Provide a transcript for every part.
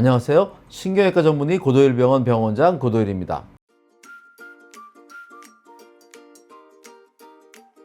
안녕하세요. 신경외과 전문의 고도일병원 병원장 고도일입니다.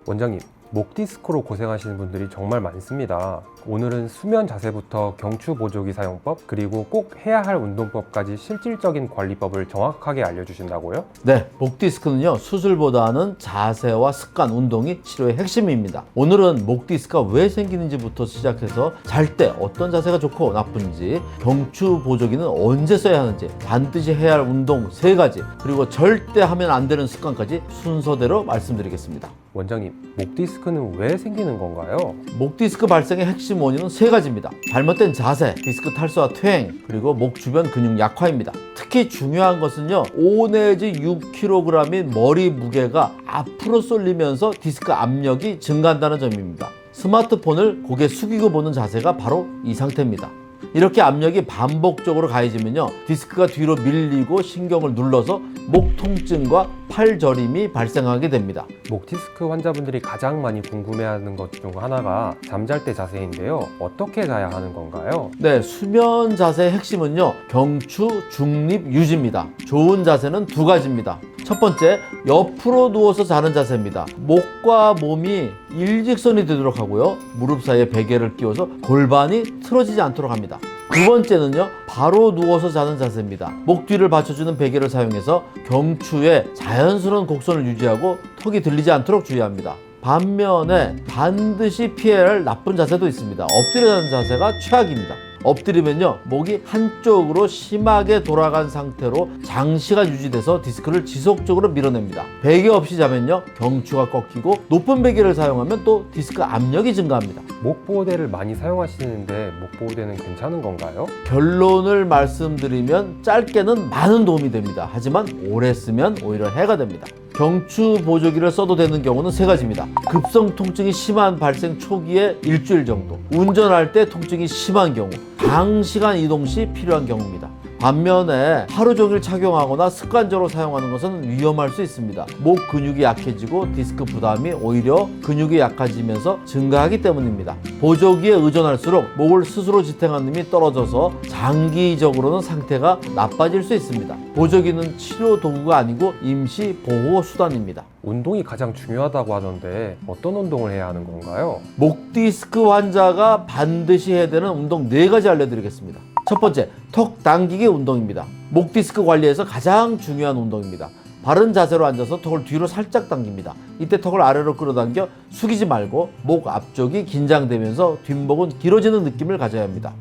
원장님, 목 디스크로 고생하시는 분들이 정말 많습니다. 오늘은 수면 자세부터 경추 보조기 사용법, 그리고 꼭 해야 할 운동법까지 실질적인 관리법을 정확하게 알려주신다고요? 네, 목 디스크는요, 수술보다는 자세와 습관, 운동이 치료의 핵심입니다. 오늘은 목 디스크가 왜 생기는지부터 시작해서 잘 때 어떤 자세가 좋고 나쁜지, 경추 보조기는 언제 써야 하는지, 반드시 해야 할 운동 3가지, 그리고 절대 하면 안 되는 습관까지 순서대로 말씀드리겠습니다. 원장님, 목 디스크는 왜 생기는 건가요? 목 디스크 발생의 핵심 원인은 3가지입니다. 잘못된 자세, 디스크 탈수와 퇴행, 그리고 목 주변 근육 약화입니다. 특히 중요한 것은요, 5 내지 6kg인 머리 무게가 앞으로 쏠리면서 디스크 압력이 증가한다는 점입니다. 스마트폰을 고개 숙이고 보는 자세가 바로 이 상태입니다. 이렇게 압력이 반복적으로 가해지면요, 디스크가 뒤로 밀리고 신경을 눌러서 목 통증과 팔 저림이 발생하게 됩니다. 목 디스크 환자분들이 가장 많이 궁금해하는 것 중 하나가 잠잘 때 자세인데요. 어떻게 자야 하는 건가요? 네, 수면 자세의 핵심은요, 경추 중립 유지입니다. 좋은 자세는 2가지입니다. 첫 번째, 옆으로 누워서 자는 자세입니다. 목과 몸이 일직선이 되도록 하고요, 무릎 사이에 베개를 끼워서 골반이 틀어지지 않도록 합니다. 2번째는요, 바로 누워서 자는 자세입니다. 목 뒤를 받쳐주는 베개를 사용해서 경추에 자연스러운 곡선을 유지하고 턱이 들리지 않도록 주의합니다. 반면에 반드시 피해야 할 나쁜 자세도 있습니다. 엎드려 자는 자세가 최악입니다. 엎드리면요, 목이 한쪽으로 심하게 돌아간 상태로 장시간 유지돼서 디스크를 지속적으로 밀어냅니다. 베개 없이 자면요, 경추가 꺾이고, 높은 베개를 사용하면 또 디스크 압력이 증가합니다. 목보호대를 많이 사용하시는데 목보호대는 괜찮은 건가요? 결론을 말씀드리면 짧게는 많은 도움이 됩니다. 하지만 오래 쓰면 오히려 해가 됩니다. 경추 보조기를 써도 되는 경우는 3가지입니다. 급성 통증이 심한 발생 초기에 일주일 정도, 운전할 때 통증이 심한 경우, 장시간 이동 시 필요한 경우입니다. 반면에 하루 종일 착용하거나 습관적으로 사용하는 것은 위험할 수 있습니다. 목 근육이 약해지고 디스크 부담이 오히려 근육이 약해지면서 증가하기 때문입니다. 보조기에 의존할수록 목을 스스로 지탱하는 힘이 떨어져서 장기적으로는 상태가 나빠질 수 있습니다. 보조기는 치료 도구가 아니고 임시 보호 수단입니다. 운동이 가장 중요하다고 하던데 어떤 운동을 해야 하는 건가요? 목 디스크 환자가 반드시 해야 되는 운동 4가지 알려드리겠습니다. 첫 번째, 턱 당기기 운동입니다. 목 디스크 관리에서 가장 중요한 운동입니다. 바른 자세로 앉아서 턱을 뒤로 살짝 당깁니다. 이때 턱을 아래로 끌어당겨 숙이지 말고 목 앞쪽이 긴장되면서 뒷목은 길어지는 느낌을 가져야 합니다.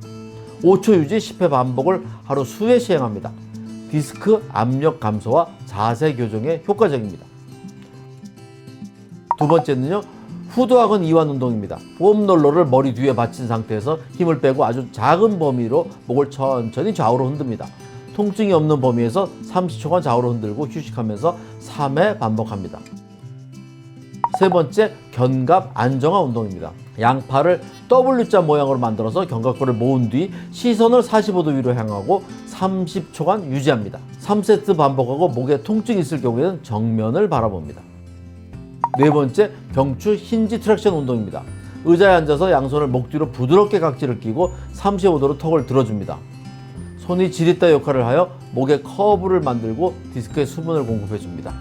5초 유지 10회 반복을 하루 수회 시행합니다. 디스크 압력 감소와 자세 교정에 효과적입니다. 2번째는요, 후두학은 이완 운동입니다. 폼롤러를 머리 뒤에 받친 상태에서 힘을 빼고 아주 작은 범위로 목을 천천히 좌우로 흔듭니다. 통증이 없는 범위에서 30초간 좌우로 흔들고 휴식하면서 3회 반복합니다. 3번째, 견갑 안정화 운동입니다. 양팔을 W자 모양으로 만들어서 견갑골을 모은 뒤 시선을 45도 위로 향하고 30초간 유지합니다. 3세트 반복하고 목에 통증이 있을 경우에는 정면을 바라봅니다. 4번째, 경추 힌지 트랙션 운동입니다. 의자에 앉아서 양손을 목 뒤로 부드럽게 각지를 끼고 35도로 턱을 들어줍니다. 손이 지릿다 역할을 하여 목에 커브를 만들고 디스크에 수분을 공급해 줍니다.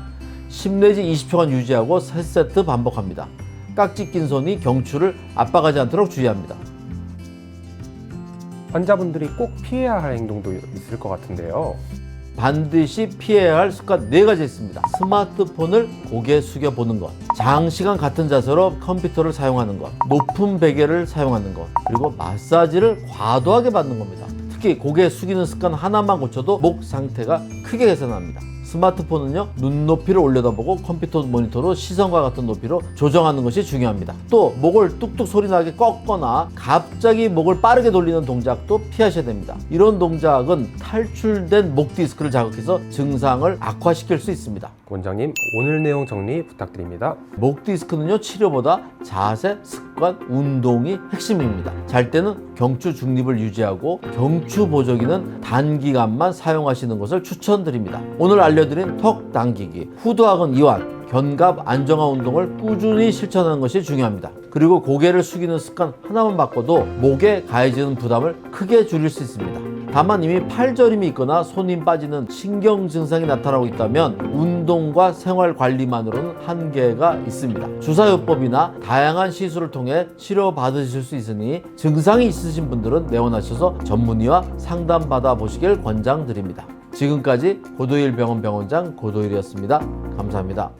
10 내지 20초간 유지하고 3세트 반복합니다. 깍지 낀 손이 경추를 압박하지 않도록 주의합니다. 환자분들이 꼭 피해야 할 행동도 있을 것 같은데요. 반드시 피해야 할 습관 4가지 있습니다. 스마트폰을 고개 숙여 보는 것, 장시간 같은 자세로 컴퓨터를 사용하는 것, 높은 베개를 사용하는 것, 그리고 마사지를 과도하게 받는 겁니다. 특히 고개 숙이는 습관 하나만 고쳐도 목 상태가 크게 개선합니다. 스마트폰은요, 눈높이를 올려다보고 컴퓨터 모니터로 시선과 같은 높이로 조정하는 것이 중요합니다. 또 목을 뚝뚝 소리나게 꺾거나 갑자기 목을 빠르게 돌리는 동작도 피하셔야 됩니다. 이런 동작은 탈출된 목 디스크를 자극해서 증상을 악화시킬 수 있습니다. 원장님, 오늘 내용 정리 부탁드립니다. 목 디스크는요, 치료보다 자세, 습관, 운동이 핵심입니다. 잘 때는 경추 중립을 유지하고 경추 보조기는 단기간만 사용하시는 것을 추천드립니다. 오늘 알려드린 턱 당기기, 후두학은 이완, 견갑 안정화 운동을 꾸준히 실천하는 것이 중요합니다. 그리고 고개를 숙이는 습관 하나만 바꿔도 목에 가해지는 부담을 크게 줄일 수 있습니다. 다만 이미 팔저림이 있거나 손이 빠지는 신경 증상이 나타나고 있다면 운동과 생활 관리만으로는 한계가 있습니다. 주사요법이나 다양한 시술을 통해 치료받으실 수 있으니 증상이 있으신 분들은 내원하셔서 전문의와 상담받아 보시길 권장드립니다. 지금까지 고도일 병원 병원장 고도일이었습니다. 감사합니다.